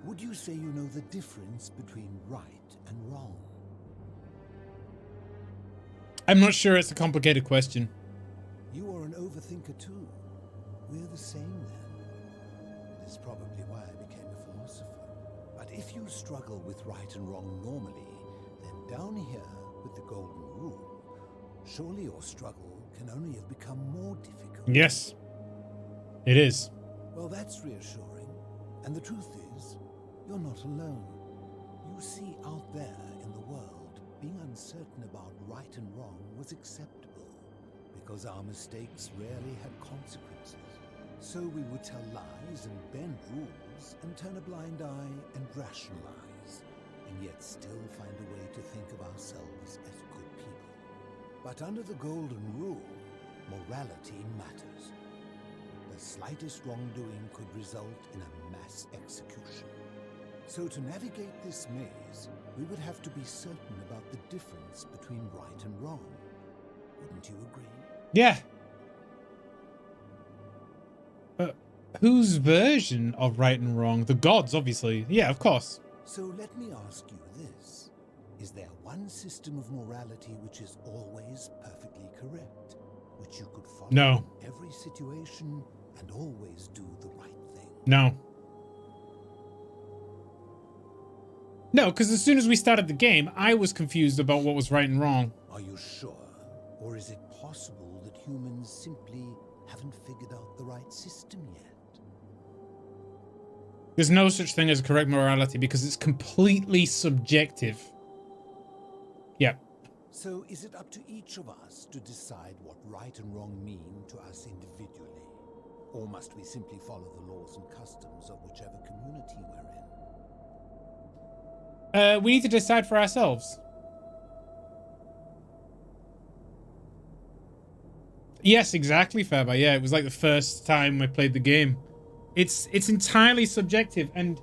Would you say you know the difference between right and wrong? I'm not sure. It's a complicated question. You are an overthinker too. We're the same then. It is probably why I became a philosopher. But if you struggle with right and wrong normally, then down here with the golden rule, surely your struggle can only have become more difficult. Yes, it is. Well, that's reassuring. And the truth is, you're not alone. You see, out there in the world, being uncertain about right and wrong was acceptable, because our mistakes rarely had consequences. So we would tell lies and bend rules and turn a blind eye and rationalize, and yet still find a way to think of ourselves as good people. But under the golden rule, morality matters. The slightest wrongdoing could result in a mass execution. So to navigate this maze, we would have to be certain about the difference between right and wrong. Wouldn't you agree? Yeah. Whose version of right and wrong? The gods, obviously. Yeah, of course. So let me ask you this. Is there one system of morality which is always perfectly correct, which you could follow No. in every situation and always do the right thing? No. No, because as soon as we started the game, I was confused about what was right and wrong. Are you sure? Or is it possible that humans simply haven't figured out the right system yet? There's no such thing as correct morality because it's completely subjective. Yeah. So is it up to each of us to decide what right and wrong mean to us individually? Or must we simply follow the laws and customs of whichever community we're in? We need to decide for ourselves. Yes, exactly, Faber. Yeah, it was like the first time I played the game. It's entirely subjective, and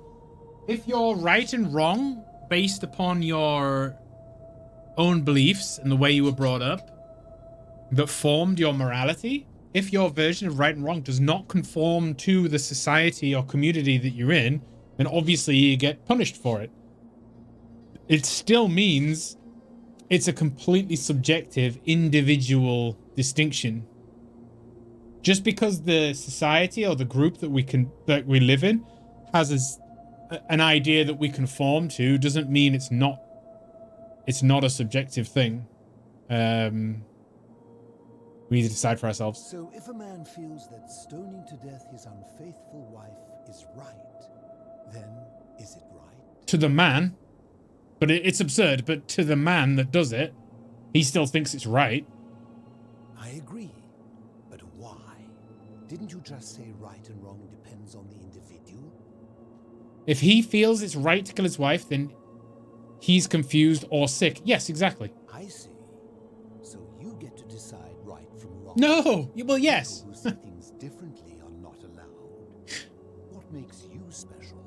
if you're right and wrong based upon your own beliefs and the way you were brought up that formed your morality, if your version of right and wrong does not conform to the society or community that you're in, then obviously you get punished for it. It still means it's a completely subjective, individual distinction. Just because the society or the group that we live in has an idea that we conform to doesn't mean it's not a subjective thing. We need to decide for ourselves. So if a man feels that stoning to death his unfaithful wife is right, then is it right? To the man, but it's absurd, but to the man that does it, he still thinks it's right. I agree. But why? Didn't you just say right and wrong depends on the individual? If he feels it's right to kill his wife, then he's confused or sick. Yes, exactly. I see. So you get to decide right from wrong. No! Well, yes. People who see things differently are not allowed. What makes you special?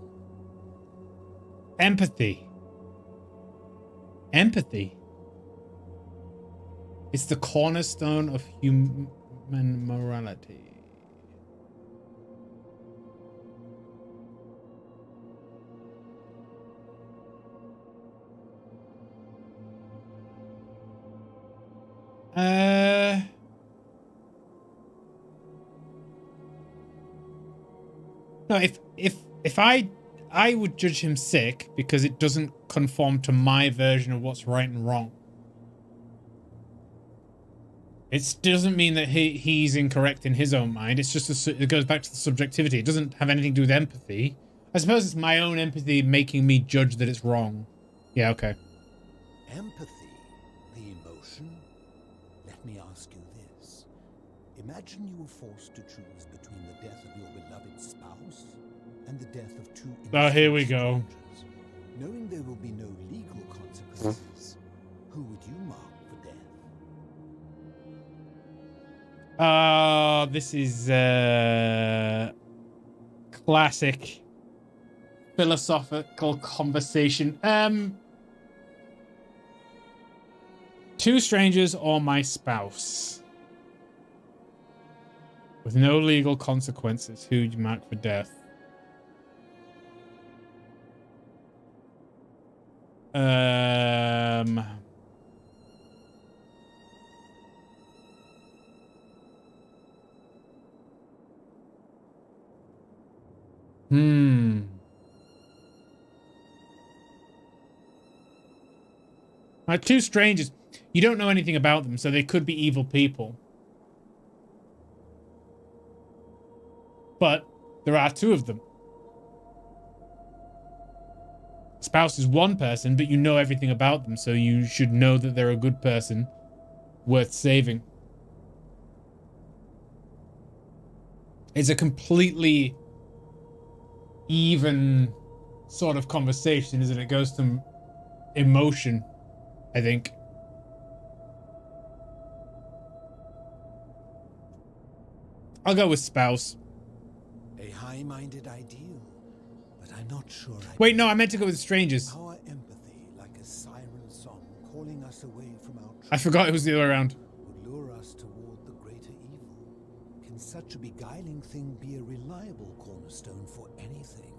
Empathy. Empathy. It's the cornerstone of human morality. No, if I would judge him sick because it doesn't conform to my version of what's right and wrong. It doesn't mean that he's incorrect in his own mind. It's just it goes back to the subjectivity. It doesn't have anything to do with empathy. I suppose it's my own empathy making me judge that it's wrong. Yeah, okay. Empathy, the emotion? Let me ask you this. Imagine you were forced to choose between the death of your beloved spouse and the death of two Oh, here we go. strangers. Knowing there will be no legal consequences, who would you mark for death? This is classic philosophical conversation. Two strangers or my spouse with no legal consequences. Who'd you mark for death? Um. Hmm. Like two strangers. You don't know anything about them, so they could be evil people. But there are two of them. Spouse is one person, but you know everything about them, so you should know that they're a good person worth saving. It's a completely even sort of conversation, isn't it? It goes to emotion, I think. I'll go with spouse. A high-minded ideal, but I'm not sure Wait, no, I meant to go with strangers. Our empathy, like a siren song calling us away from our I forgot it was the other way around. would lure us toward the greater evil. Can such a beguiling thing be a reliable cornerstone for anything,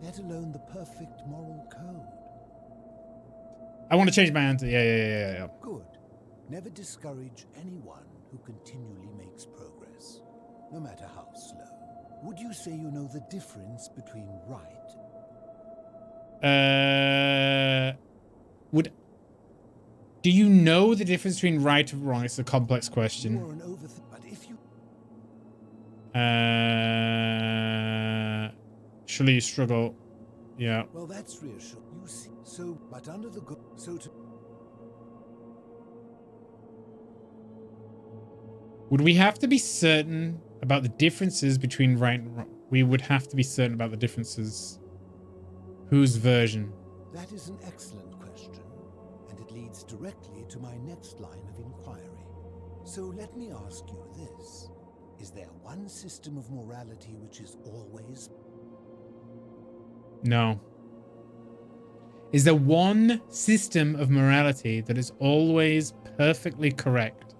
let alone the perfect moral code? I want to change my answer. Yeah. Good. Never discourage anyone who continually makes progress, no matter how slow. Would you say you know the difference between right? Do you know the difference between right and wrong? It's a complex question. You are an but if you Surely you struggle. Yeah. well, that's reassuring. You see, so but under the good, so to Would we have to be certain about the differences between right and wrong? We would have to be certain about the differences. Whose version? that is an excellent question, and it leads directly to my next line of inquiry. So let me ask you this: is there one system of morality which is always? No. Is there one system of morality that is always perfectly correct,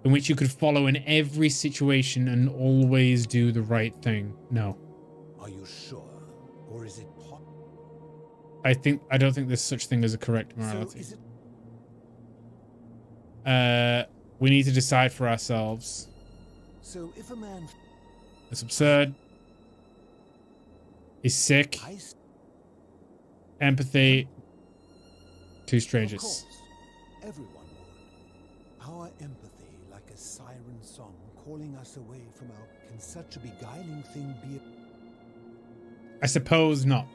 in which you could follow in every situation and always do the right thing? No. Are you sure, or is it? I don't think there's such thing as a correct morality. So is it? We need to decide for ourselves. So if a man It's absurd. He's sick. Empathy. Two strangers. Of course, everyone would. Our empathy, like a siren song calling us away from our... Can such a beguiling thing be... I suppose not.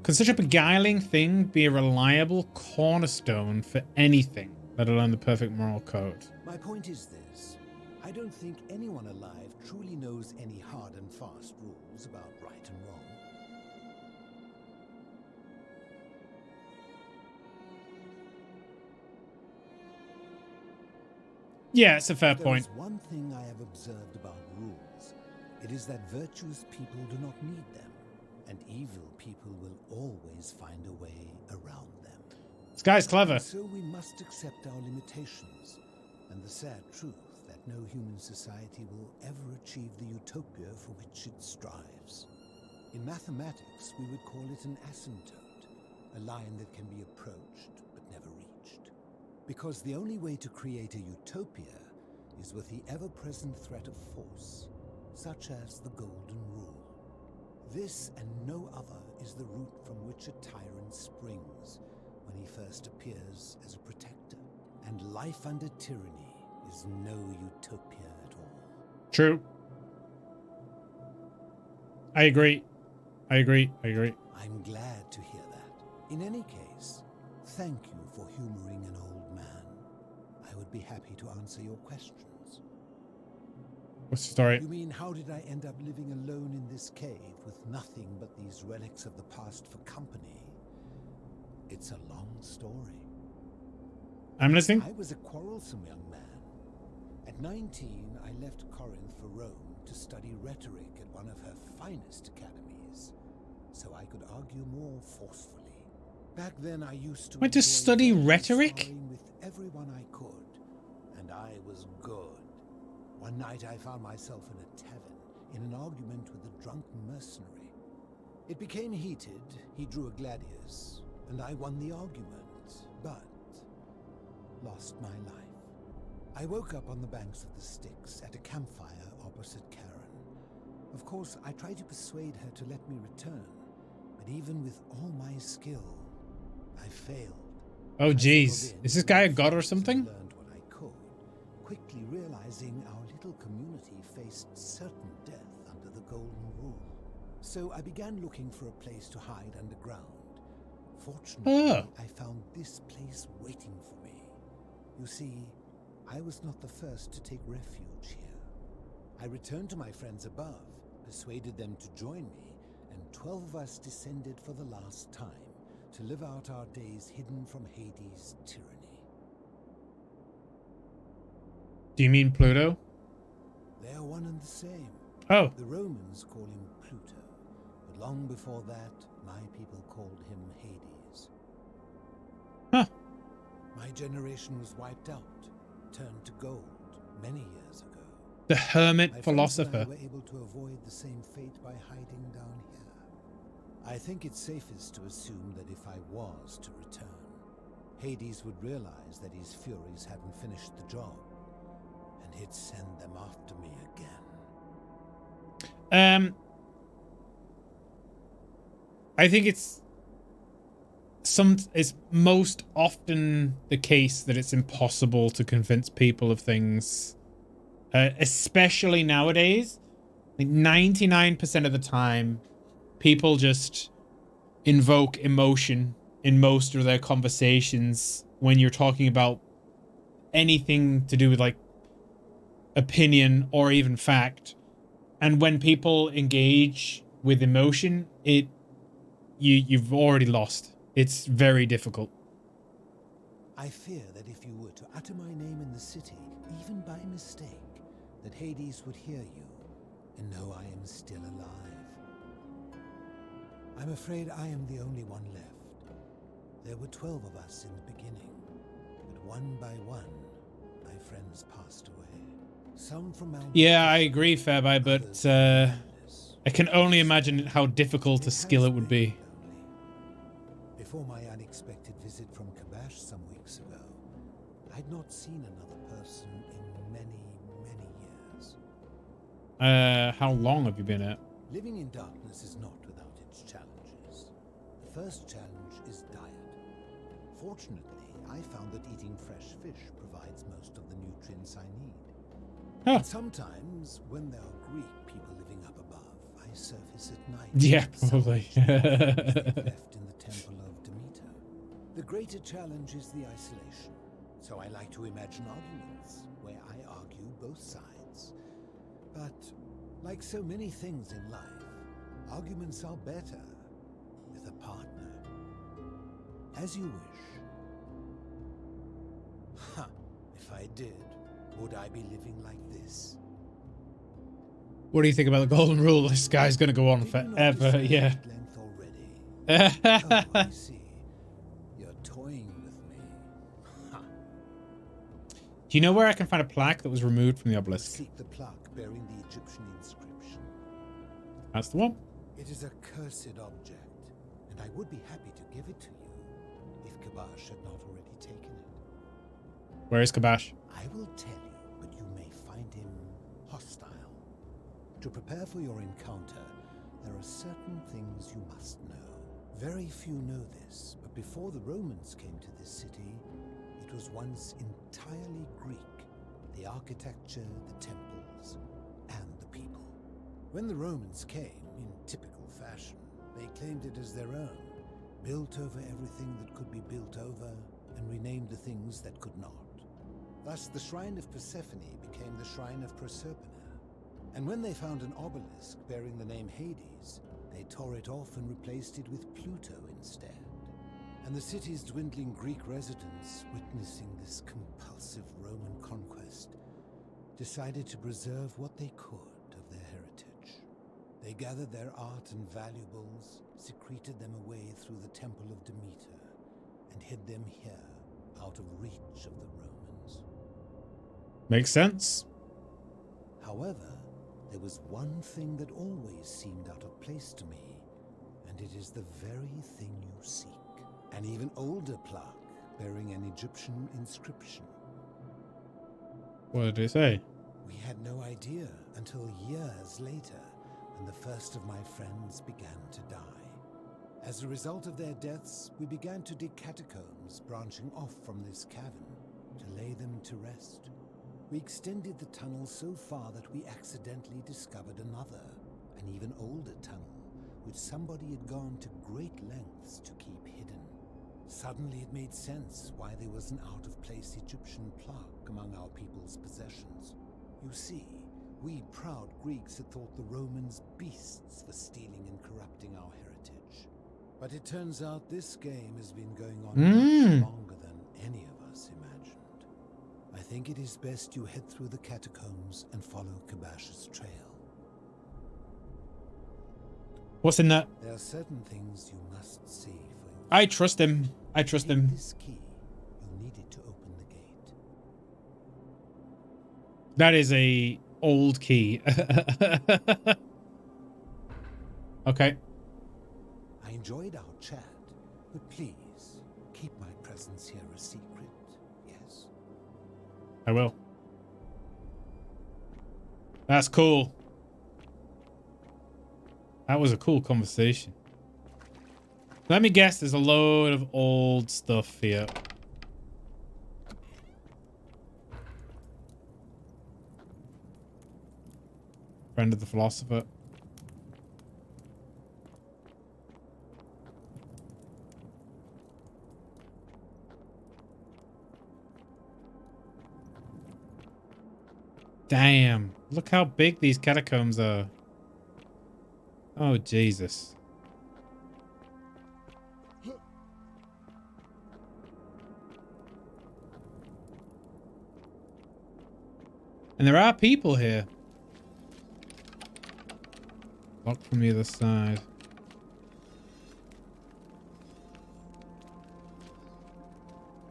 Could such a beguiling thing be a reliable cornerstone for anything, let alone the perfect moral code? My point is this. I don't think anyone alive truly knows any hard and fast rules about right and wrong. Yeah, it's a fair point. There is one thing I have observed about rules. It is that virtuous people do not need them, and evil people will always find a way around them. This guy's clever. So we must accept our limitations, and the sad truth that no human society will ever achieve the utopia for which it strives. In mathematics, we would call it an asymptote, a line that can be approached but never reached. Because the only way to create a utopia is with the ever-present threat of force, such as the Golden Rule. This and no other is the root from which a tyrant springs when he first appears as a protector. And life under tyranny is no utopia at all. True. I agree. I'm glad to hear that. In any case, thank you for humoring an old man. I would be happy to answer your questions. What's the story? You mean, how did I end up living alone in this cave with nothing but these relics of the past for company? It's a long story. I'm listening. I was a quarrelsome young man. At 19, I left Corinth for Rome to study rhetoric at one of her finest academies, so I could argue more forcefully. Back then, I used to Went to study rhetoric? sparring with everyone I could, and I was good. One night, I found myself in a tavern in an argument with a drunk mercenary. It became heated, he drew a gladius, and I won the argument, but lost my life. I woke up on the banks of the Styx at a campfire opposite Charon. Of course, I tried to persuade her to let me return, but even with all my skill, I failed. Oh, jeez. Is this guy a god or something? Learned what I could, quickly realizing our little community faced certain death under the Golden Rule. So I began looking for a place to hide underground. Fortunately, I found this place waiting for me. You see, I was not the first to take refuge here. I returned to my friends above, persuaded them to join me, and 12 of us descended for the last time to live out our days hidden from Hades' tyranny. Do you mean Pluto? They are one and the same. Oh. The Romans call him Pluto, but long before that, my people called him Hades. Huh. My generation was wiped out, turned to gold, many years ago. The hermit my philosopher. And I were able to avoid the same fate by hiding down here. I think it's safest to assume that if I was to return, Hades would realize that his furies hadn't finished the job, and he'd send them after me again. I think it's most often the case that it's impossible to convince people of things, especially nowadays. Like 99% of the time, people just invoke emotion in most of their conversations when you're talking about anything to do with like opinion or even fact. And when people engage with emotion, you've already lost. It's very difficult. I fear that if you were to utter my name in the city, even by mistake, that Hades would hear you and know I am still alive. I'm afraid I am the only one left. There were 12 of us in the beginning, but one by one, my friends passed away. Some from Mount. Yeah, I agree, Fairby, but I can only imagine how difficult a skill it would be. Before my unexpected visit from Kabash some weeks ago, I'd not seen another person in many, many years. How long have you been at? Living in darkness is not without its challenges. The first challenge is diet. Fortunately, I found that eating fresh fish provides most of the nutrients I need. Huh. And sometimes, when there are Greek people living up above, I surface at night. Yeah, probably. left in the temple of Demeter. The greater challenge is the isolation. So I like to imagine arguments where I argue both sides. But like so many things in life, arguments are better with a partner. As you wish. Ha! If I did, would I be living like this? What do you think about the Golden Rule? This guy's gonna go on forever, yeah. Length already? Oh, I see. You're toying with me. Ha! Do you know where I can find a plaque that was removed from the obelisk? Seek the plaque bearing the Egyptian inscription. That's the one. It is a cursed object, and I would be happy to give it to you if Kabash had not already taken it. Where is Kabash? I will tell you, but you may find him hostile. To prepare for your encounter, there are certain things you must know. Very few know this, but before the Romans came to this city, it was once entirely Greek. The architecture, the temples, and the people. When the Romans came, in typical fashion, they claimed it as their own, built over everything that could be built over, and renamed the things that could not. Thus, the Shrine of Persephone became the Shrine of Proserpina. And when they found an obelisk bearing the name Hades, they tore it off and replaced it with Pluto instead. And the city's dwindling Greek residents, witnessing this compulsive Roman conquest, decided to preserve what they could of their heritage. They gathered their art and valuables, secreted them away through the Temple of Demeter, and hid them here, out of reach of the Romans. Makes sense. However, there was one thing that always seemed out of place to me, and it is the very thing you seek. An even older plaque bearing an Egyptian inscription. What did they say? We had no idea until years later, when the first of my friends began to die. As a result of their deaths, we began to dig catacombs branching off from this cavern to lay them to rest. We extended the tunnel so far that we accidentally discovered another, an even older tunnel, which somebody had gone to great lengths to keep hidden. Suddenly it made sense why there was an out-of-place Egyptian plaque among our people's possessions. You see, we proud Greeks had thought the Romans beasts for stealing and corrupting our heritage. But it turns out this game has been going on much longer than any of us imagined. I think it is best you head through the catacombs and follow Kabash's trail. What's in that? There are certain things you must see for yourself. I trust him. I trust him. This key, you'll need it to open the gate. That is a old key. Okay. I enjoyed our chat, but please keep my presence here a secret, yes? I will. That's cool. That was a cool conversation. Let me guess, there's a load of old stuff here. Friend of the philosopher. Damn, look how big these catacombs are. Oh, Jesus. And there are people here. Locked from the other side.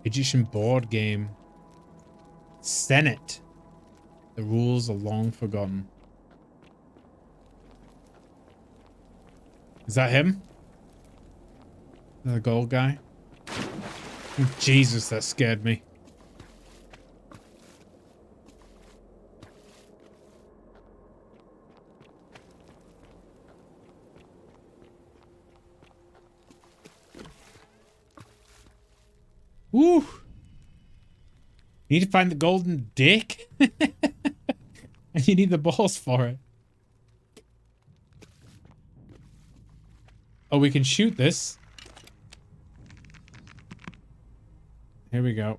Egyptian board game. Senate. The rules are long forgotten. Is that him? The gold guy? Oh, Jesus, that scared me. Woo! You need to find the golden dick? And you need the balls for it. Oh, we can shoot this. Here we go.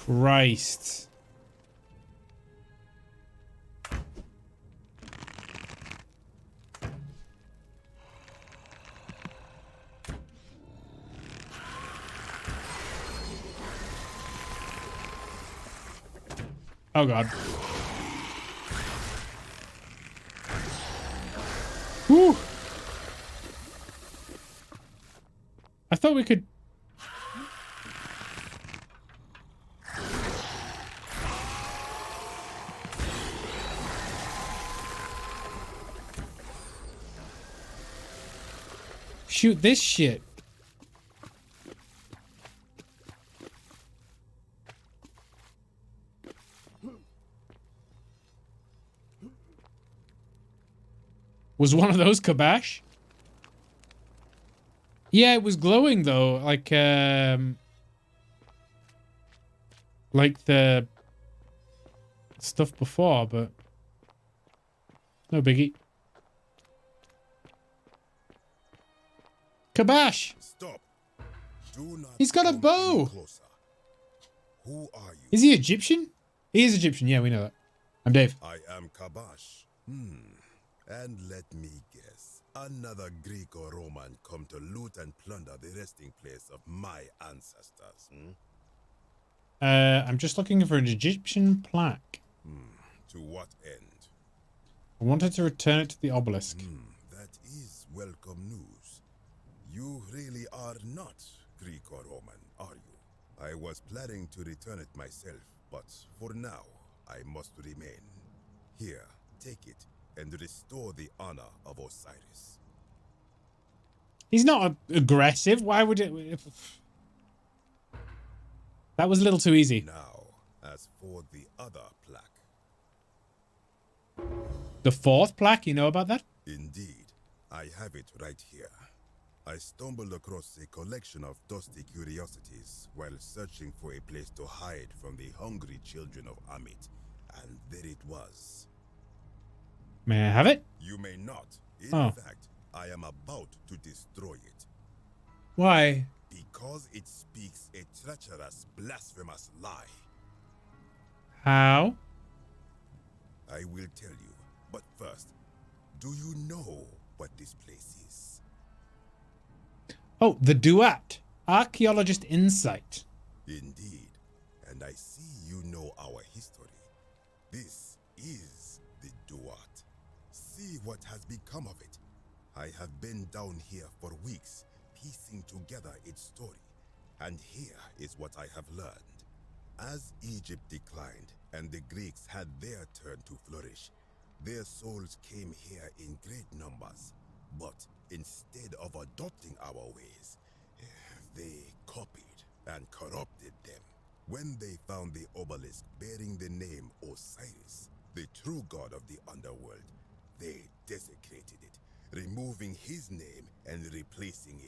Christ. Oh God. Whew. I thought we could... shoot this shit. Was one of those Kabash? Yeah, it was glowing though, like the stuff before, but no biggie. Kabash! Stop. Do not He's got a come bow! any closer. Who are you? Is he Egyptian? He is Egyptian, yeah, we know that. I'm Dave. I am Kabash. And let me guess. Another Greek or Roman come to loot and plunder the resting place of my ancestors. I'm just looking for an Egyptian plaque. To what end? I wanted to return it to the obelisk. That is welcome news. You really are not Greek or Roman, are you? I was planning to return it myself, but for now, I must remain. Here, take it and restore the honor of Osiris. He's not aggressive. Why would it? That was a little too easy. Now, as for the other plaque. The fourth plaque, you know about that? Indeed, I have it right here. I stumbled across a collection of dusty curiosities while searching for a place to hide from the hungry children of Amit, and there it was. May I have it? You may not. In fact, I am about to destroy it. Why? Because it speaks a treacherous, blasphemous lie. How? I will tell you, but first, do you know what this place is? Oh, the Duat. Archaeologist insight. Indeed, and I see you know our history. This is the Duat. See what has become of it. I have been down here for weeks, piecing together its story, and here is what I have learned. As Egypt declined and the Greeks had their turn to flourish, their souls came here in great numbers, but instead of adopting our ways, they copied and corrupted them. When they found the obelisk bearing the name Osiris, the true god of the underworld, they desecrated it, removing his name and replacing it